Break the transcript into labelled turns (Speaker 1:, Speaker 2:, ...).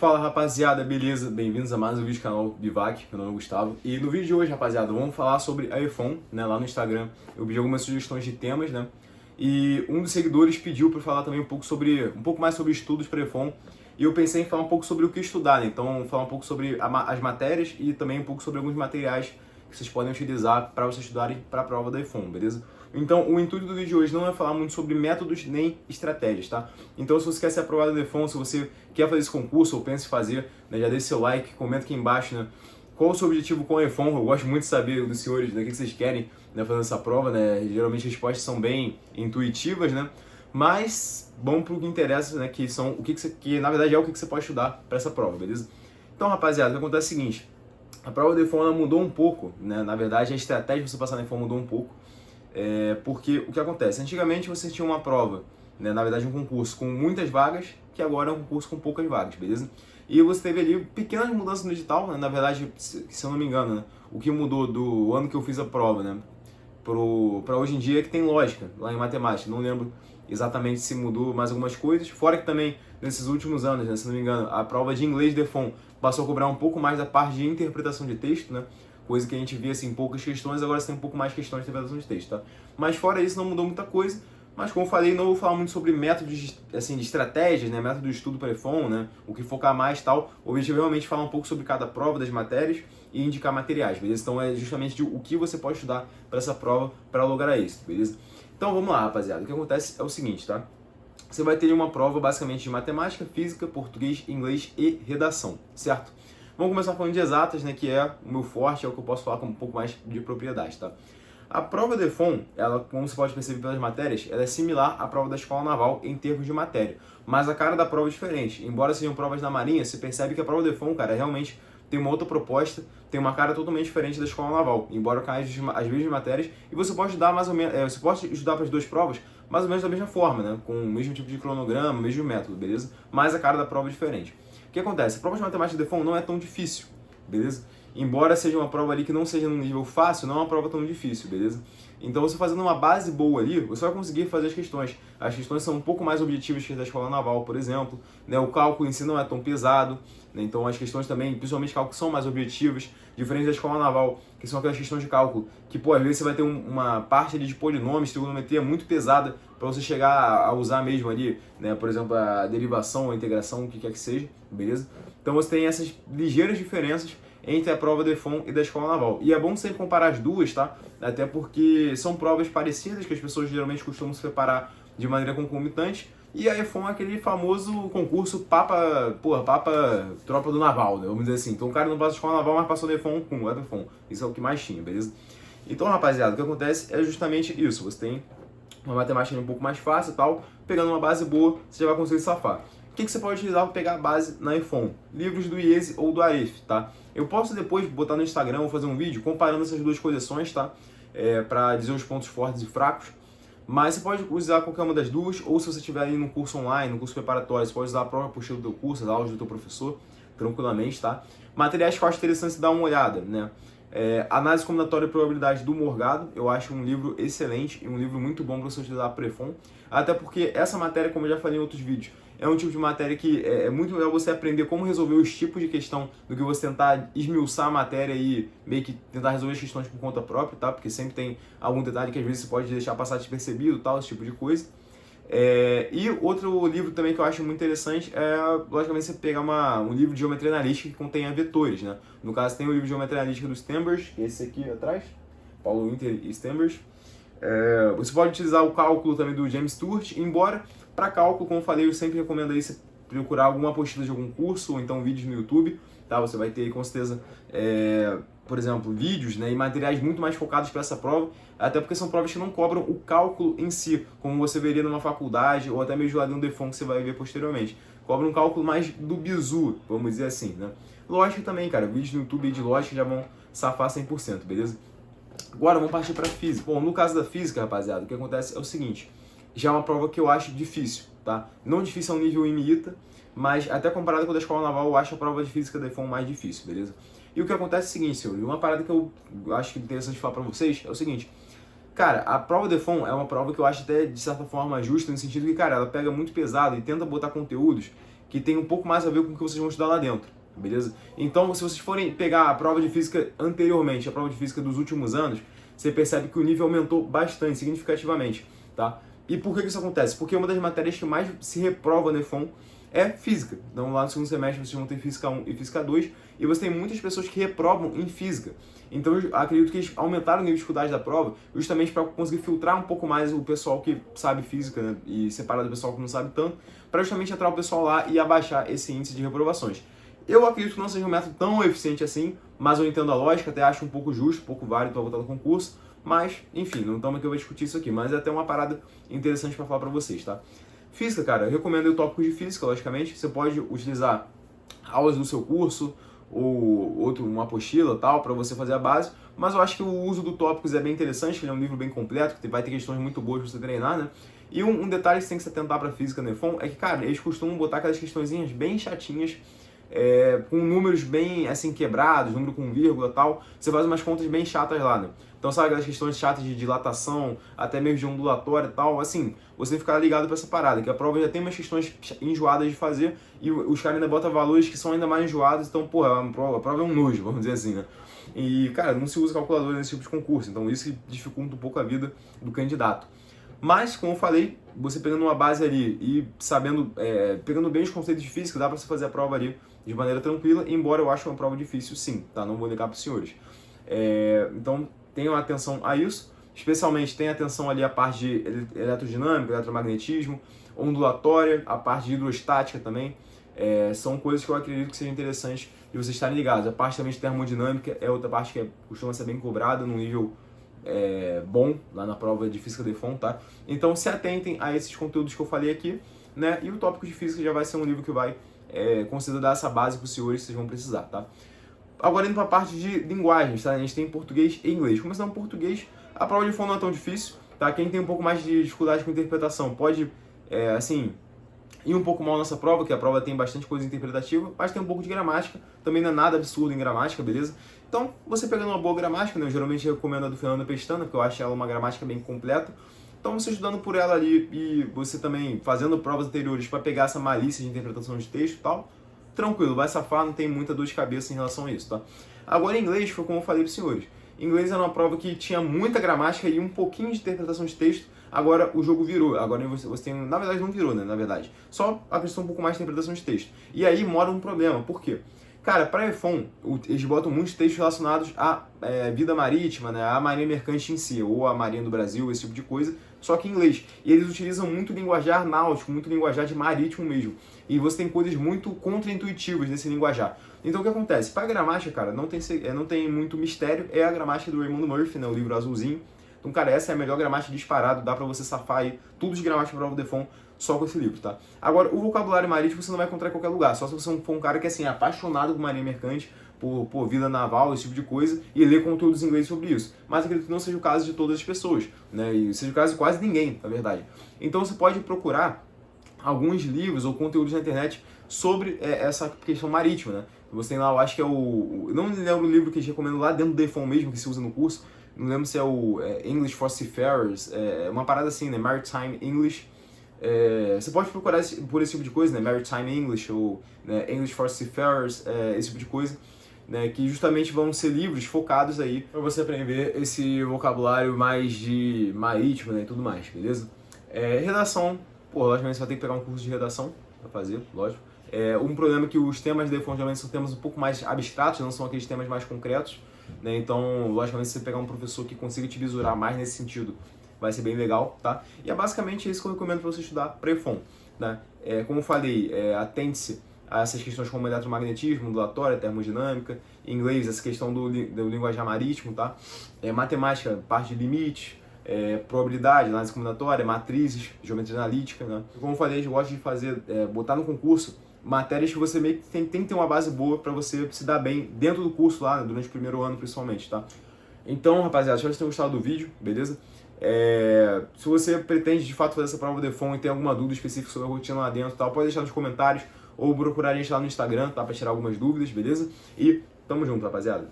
Speaker 1: Fala rapaziada, beleza? Bem-vindos a mais um vídeo do canal Bivac, meu nome é Gustavo. E no vídeo de hoje, rapaziada, vamos falar sobre iPhone, né? Lá no Instagram eu pedi algumas sugestões de temas, né? E um dos seguidores pediu para falar também um pouco mais sobre estudos para iPhone. E eu pensei em falar um pouco sobre o que estudar, né? Então, falar um pouco sobre as matérias e também um pouco sobre alguns materiais que vocês podem utilizar para vocês estudarem para a prova do iPhone, beleza? Então, o intuito do vídeo de hoje não é falar muito sobre métodos nem estratégias, tá? Então, se você quer ser aprovado do iPhone, se você quer fazer esse concurso ou pensa em fazer, né, já deixa seu like, comenta aqui embaixo, né? Qual o seu objetivo com o iPhone? Eu gosto muito de saber dos senhores, né, o que vocês querem, né, fazendo essa prova, né? Geralmente as respostas são bem intuitivas, né? Mas vamos para o que interessa, né? Que são que na verdade é o que você pode estudar para essa prova, beleza? Então, rapaziada, o que acontece é o seguinte: a prova do iPhone ela mudou um pouco, né? Na verdade, a estratégia de você passar no iPhone mudou um pouco. Porque o que acontece? Antigamente você tinha uma prova, né, na verdade um concurso com muitas vagas, que agora é um concurso com poucas vagas, beleza? E você teve ali pequenas mudanças no edital, né? Na verdade, se eu não me engano, né, o que mudou do ano que eu fiz a prova, né, para hoje em dia é que tem lógica lá em matemática. Não lembro exatamente se mudou mais algumas coisas, fora que também nesses últimos anos, né, se não me engano, a prova de inglês de iPhone passou a cobrar um pouco mais da parte de interpretação de texto, né? Coisa que a gente via assim, poucas questões, agora você tem um pouco mais questões de interpretação de texto, tá? Mas fora isso, não mudou muita coisa. Mas como eu falei, não vou falar muito sobre métodos assim, de estratégias, né? Método de estudo para iPhone, né? O que focar mais e tal. O objetivo é realmente falar um pouco sobre cada prova das matérias e indicar materiais, beleza? Então é justamente o que você pode estudar para essa prova para lograr êxito, beleza? Então vamos lá, rapaziada. O que acontece é o seguinte, tá? Você vai ter uma prova basicamente de matemática, física, português, inglês e redação, certo? Vamos começar falando de exatas, né, que é o meu forte, é o que eu posso falar com um pouco mais de propriedade, tá? A prova do iPhone, ela, como você pode perceber pelas matérias, ela é similar à prova da Escola Naval em termos de matéria, mas a cara da prova é diferente. Embora sejam provas da Marinha, você percebe que a prova do iPhone, cara, realmente tem uma outra proposta, tem uma cara totalmente diferente da Escola Naval, embora caia as mesmas matérias, e você pode estudar mais ou menos, você pode estudar para as duas provas mais ou menos da mesma forma, né, com o mesmo tipo de cronograma, mesmo método, beleza? Mas a cara da prova é diferente. O que acontece? A prova de matemática de iPhone não é tão difícil, beleza? Embora seja uma prova ali que não seja num nível fácil, não é uma prova tão difícil, beleza? Então você fazendo uma base boa ali, você vai conseguir fazer as questões. As questões são um pouco mais objetivas que as da Escola Naval, por exemplo, né? O cálculo em si não é tão pesado, né? Então as questões também, principalmente cálculo, são mais objetivas, diferente da Escola Naval, que são aquelas questões de cálculo, que pô, às vezes você vai ter uma parte ali de polinômios, trigonometria muito pesada, para você chegar a usar mesmo ali, né? Por exemplo, a derivação, a integração, o que quer que seja, beleza? Então você tem essas ligeiras diferenças entre a prova do iPhone e da Escola Naval. E é bom sempre comparar as duas, tá? Até porque são provas parecidas que as pessoas geralmente costumam se preparar de maneira concomitante. E a iPhone é aquele famoso concurso papa tropa do naval, né? Vamos dizer assim. Então o cara não passa a Escola Naval, mas passou do iPhone com o iPhone. Isso é o que mais tinha, beleza? Então, rapaziada, o que acontece é justamente isso. Você tem uma matemática um pouco mais fácil e tal, pegando uma base boa, você já vai conseguir safar. O que você pode utilizar para pegar a base na iPhone? Livros do IESE ou do AEF, tá? Eu posso depois botar no Instagram ou fazer um vídeo comparando essas duas coleções, tá? Para dizer os pontos fortes e fracos. Mas você pode usar qualquer uma das duas, ou se você estiver aí no curso online, no curso preparatório, você pode usar a própria apostila do teu curso, as aulas do teu professor, tranquilamente, tá? Materiais que eu acho interessante você dar uma olhada, né? Análise Combinatória e Probabilidade do Morgado, eu acho um livro excelente e um livro muito bom para você utilizar para o iPhone, até porque essa matéria, como eu já falei em outros vídeos, é um tipo de matéria que é muito legal você aprender como resolver os tipos de questão do que você tentar esmiuçar a matéria e meio que tentar resolver as questões por conta própria, tá? Porque sempre tem algum detalhe que às vezes você pode deixar passar despercebido, tal, esse tipo de coisa. E outro livro também que eu acho muito interessante é, logicamente, você pegar um livro de geometria analítica que contenha vetores, né? No caso, tem o livro de geometria analítica do Stembers, esse aqui atrás, Paulo Winter e Stembers. Você pode utilizar o cálculo também do James Stewart, embora para cálculo, como eu falei, eu sempre recomendo aí você procurar alguma apostila de algum curso ou então vídeos no YouTube, tá? Você vai ter aí, com certeza, por exemplo, vídeos, né, e materiais muito mais focados para essa prova, até porque são provas que não cobram o cálculo em si, como você veria numa faculdade ou até mesmo lá no Defon que você vai ver posteriormente. Cobra um cálculo mais do bizu, vamos dizer assim, né? Lógica também, cara, vídeos no YouTube de lógica já vão safar 100%, beleza? Agora vamos partir para física. Bom, no caso da física, rapaziada, o que acontece é o seguinte: já é uma prova que eu acho difícil, tá? Não difícil ao nível IMITA, mas até comparado com a da Escola Naval, eu acho a prova de física da iPhone mais difícil, beleza? E o que acontece é o seguinte, senhor, uma parada que eu acho que é interessante falar pra vocês é o seguinte: cara, a prova do iPhone é uma prova que eu acho até, de certa forma, justa, no sentido que, cara, ela pega muito pesado e tenta botar conteúdos que tem um pouco mais a ver com o que vocês vão estudar lá dentro, beleza? Então, se vocês forem pegar a prova de física anteriormente, a prova de física dos últimos anos, você percebe que o nível aumentou bastante, significativamente, tá? E por que isso acontece? Porque uma das matérias que mais se reprova no EFON é física. Então, lá no segundo semestre vocês vão ter física 1 e física 2, e você tem muitas pessoas que reprovam em física. Então, eu acredito que eles aumentaram o nível de dificuldade da prova justamente para conseguir filtrar um pouco mais o pessoal que sabe física, né, e separar do pessoal que não sabe tanto, para justamente entrar o pessoal lá e abaixar esse índice de reprovações. Eu acredito que não seja um método tão eficiente assim, mas eu entendo a lógica, até acho um pouco justo, um pouco válido para voltar no concurso, mas, enfim, não estamos aqui para discutir isso aqui, mas é até uma parada interessante para falar para vocês, tá? Física, cara, eu recomendo o tópico de física, logicamente, você pode utilizar aulas do seu curso, ou uma apostila tal, para você fazer a base, mas eu acho que o uso do Tópicos é bem interessante, ele é um livro bem completo, que vai ter questões muito boas para você treinar, né? E um detalhe que você tem que se atentar para física no EFON é que, cara, eles costumam botar aquelas questõezinhas bem chatinhas, com números bem, assim, quebrados, número com vírgula e tal, você faz umas contas bem chatas lá, né? Então, sabe aquelas questões chatas de dilatação, até mesmo de ondulatória e tal, assim, você ficar ligado para essa parada, que a prova já tem umas questões enjoadas de fazer e os caras ainda botam valores que são ainda mais enjoados, então, porra, a prova é um nojo, vamos dizer assim, né? E, cara, não se usa calculadora nesse tipo de concurso, então isso que dificulta um pouco a vida do candidato. Mas, como eu falei, você pegando uma base ali e sabendo, pegando bem os conceitos de física, dá para você fazer a prova ali de maneira tranquila, embora eu ache uma prova difícil sim, tá? Não vou negar para os senhores. Então, tenham atenção a isso, especialmente tenha atenção ali a parte de eletrodinâmica, eletromagnetismo, ondulatória, a parte de hidrostática também, são coisas que eu acredito que sejam interessantes de vocês estarem ligados. A parte também de termodinâmica é outra parte que costuma ser bem cobrada num nível bom, lá na prova de física do EFON, tá? Então se atentem a esses conteúdos que eu falei aqui, né? E o tópico de física já vai ser um livro que vai conseguir dar essa base para os senhores que vocês vão precisar, tá? Agora indo para a parte de linguagens, tá? A gente tem português e inglês. Começando com português, a prova de EFON não é tão difícil, tá? Quem tem um pouco mais de dificuldade com interpretação pode, assim, ir um pouco mal nessa prova, que a prova tem bastante coisa interpretativa, mas tem um pouco de gramática, também não é nada absurdo em gramática, beleza? Então, você pegando uma boa gramática, né? Eu geralmente recomendo a do Fernando Pestana, porque eu acho ela uma gramática bem completa. Então, você estudando por ela ali e você também fazendo provas anteriores para pegar essa malícia de interpretação de texto e tal, tranquilo, vai safar, não tem muita dor de cabeça em relação a isso, tá? Agora, em inglês, foi como eu falei para os senhores. Inglês era uma prova que tinha muita gramática e um pouquinho de interpretação de texto. Agora o jogo virou. Agora você tem... Na verdade, não virou, né? Na verdade. Só a questão um pouco mais de interpretação de texto. E aí mora um problema. Por quê? Cara, para EFON, eles botam muitos textos relacionados à vida marítima, né? À marinha mercante em si, ou à marinha do Brasil, esse tipo de coisa, só que em inglês. E eles utilizam muito linguajar náutico, muito linguajar de marítimo mesmo. E você tem coisas muito contraintuitivas nesse linguajar. Então o que acontece? Para a gramática, cara, não tem muito mistério, é a gramática do Raymond Murphy, né? O livro azulzinho. Então, cara, essa é a melhor gramática disparado, dá pra você safar aí tudo de gramática prova do EFON só com esse livro, tá? Agora, o vocabulário marítimo você não vai encontrar em qualquer lugar, só se você for um cara que, assim, é apaixonado por marinha mercante, por vida naval, esse tipo de coisa, e ler conteúdos em inglês sobre isso. Mas acredito que não seja o caso de todas as pessoas, né? E seja o caso de quase ninguém, na verdade. Então, você pode procurar alguns livros ou conteúdos na internet sobre essa questão marítima, né? Você tem lá, eu acho que é o... Não lembro o livro que eles recomendam lá dentro do EFON mesmo, que se usa no curso, não lembro se é o English for Seafarers, uma parada assim, né? Maritime English. Você pode procurar por esse tipo de coisa, né? Maritime English ou né? English for Seafarers, esse tipo de coisa, né? Que justamente vão ser livros focados aí para você aprender esse vocabulário mais de marítimo, né? E tudo mais, beleza? Redação, pô, logicamente você vai ter que pegar um curso de redação para fazer, lógico. Um problema é que os temas de EFON geralmente são temas um pouco mais abstratos, não são aqueles temas mais concretos, né? Então, logicamente, se você pegar um professor que consiga te visurar mais nesse sentido, vai ser bem legal, tá? E é basicamente isso que eu recomendo para você estudar para EFON, né? Como eu falei, atente-se a essas questões como eletromagnetismo, ondulatória, termodinâmica, em inglês, essa questão do linguajar marítimo, tá? Matemática, parte de limite, probabilidade, análise combinatória, matrizes, geometria analítica, né? Como eu falei, a gente gosta de fazer, botar no concurso matérias que você meio que tem que ter uma base boa para você se dar bem dentro do curso lá, né, durante o primeiro ano principalmente, tá? Então, rapaziada, espero que vocês tenham gostado do vídeo, beleza? Se você pretende de fato fazer essa prova do EFON e tem alguma dúvida específica sobre a rotina lá dentro, tal, pode deixar nos comentários ou procurar a gente lá no Instagram, tá? Para tirar algumas dúvidas, beleza? E tamo junto, rapaziada.